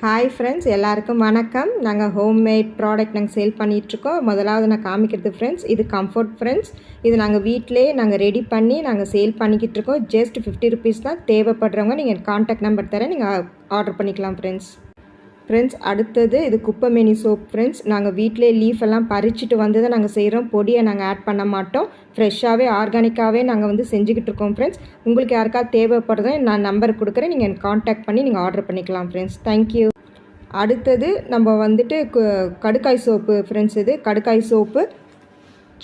Hi friends, எல்லாருக்கும் வணக்கம். நாங்கள் ஹோம்மேட் ப்ராடக்ட் நாங்கள் சேல் பண்ணிகிட்ருக்கோம். முதலாவது நான் காமிக்கிறது ஃப்ரெண்ட்ஸ், இது கம்ஃபர்ட் ஃப்ரெண்ட்ஸ். இது நாங்கள் வீட்டிலே நாங்கள் ரெடி பண்ணி நாங்கள் சேல் பண்ணிக்கிட்டு இருக்கோம். ஜஸ்ட் 50 ருபீஸ் தான். தேவைப்படுறவங்க நீங்கள் கான்டாக்ட் நம்பர் தரேன், நீங்கள் ஆர்டர் பண்ணிக்கலாம் ஃப்ரெண்ட்ஸ். அடுத்தது இது குப்பைமேனி சோப் ஃப்ரெண்ட்ஸ். நாங்கள் வீட்டிலே லீஃப் எல்லாம் பறிச்சுட்டு வந்து தான் நாங்கள் செய்கிறோம். பொடியை நாங்கள் ஆட் பண்ண மாட்டோம். ஃப்ரெஷ்ஷாகவே ஆர்கானிக்காகவே நாங்கள் வந்து செஞ்சுக்கிட்டு இருக்கோம் ஃப்ரெண்ட்ஸ். உங்களுக்கு யாருக்காவது தேவைப்படுறதோ நான் நம்பர் கொடுக்குறேன், நீங்கள் எனக்கு கான்டாக்ட் பண்ணி நீங்கள் ஆர்டர் பண்ணிக்கலாம் ஃப்ரெண்ட்ஸ். தேங்க்யூ. அடுத்தது நம்ம வந்துட்டு கடுக்காய் சோப்பு ஃப்ரெண்ட்ஸ். இது கடுக்காய் soap,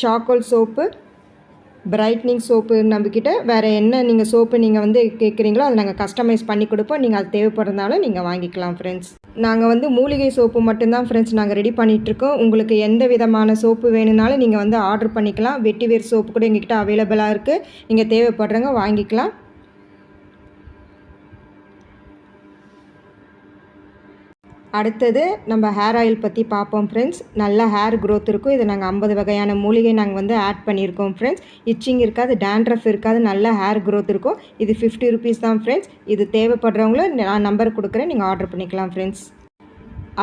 charcoal soap, brightening soap. நம்மக்கிட்ட வேறு என்ன நீங்கள் சோப்பு நீங்கள் வந்து கேட்குறீங்களோ அதை நாங்கள் கஸ்டமைஸ் பண்ணி கொடுப்போம். நீங்கள் அது தேவைப்படுறதுனால நீங்கள் வாங்கிக்கலாம் ஃப்ரெண்ட்ஸ். நாங்கள் வந்து மூலிகை சோப்பு மட்டும்தான் ஃப்ரெண்ட்ஸ் நாங்கள் ரெடி பண்ணிகிட்ருக்கோம். உங்களுக்கு எந்த விதமான சோப்பு வேணும்னாலும் நீங்கள் வந்து ஆர்டர் பண்ணிக்கலாம். வெட்டிவேர் சோப்பு கூட எங்ககிட்ட அவைலபிளாக இருக்குது. நீங்கள் தேவைப்படுறவங்க வாங்கிக்கலாம். அடுத்தது நம்ம ஹேர் ஆயில் பற்றி பார்ப்போம் ஃப்ரெண்ட்ஸ். நல்ல ஹேர் க்ரோத் இருக்கும். இது நாங்கள் 50 வகையான மூலிகை நாங்கள் வந்து ஆட் பண்ணியிருக்கோம் ஃப்ரெண்ட்ஸ். இச்சிங் இருக்காது, டேண்ட்ரஃப் இருக்காது, நல்ல ஹேர் க்ரோத் இருக்கும். இது 50 ருபீஸ் தான் ஃப்ரெண்ட்ஸ். இது தேவைப்படுறவங்கள நான் நம்பர் கொடுக்குறேன், நீங்கள் ஆர்டர் பண்ணிக்கலாம் ஃப்ரெண்ட்ஸ்.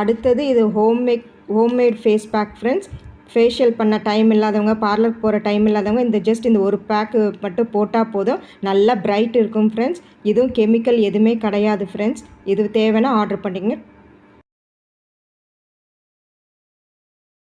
அடுத்தது இது homemade face pack friends. Facial பண்ண டைம் இல்லாதவங்க, பார்லருக்கு போகிற டைம் இல்லாதவங்க இந்த ஒரு பேக்கு மட்டும் போட்டால் போதும், நல்லா பிரைட் இருக்கும் ஃப்ரெண்ட்ஸ். இதுவும் கெமிக்கல் எதுவுமே கிடையாது ஃப்ரெண்ட்ஸ். இது தேவைன்னா ஆர்டர் பண்ணிங்க.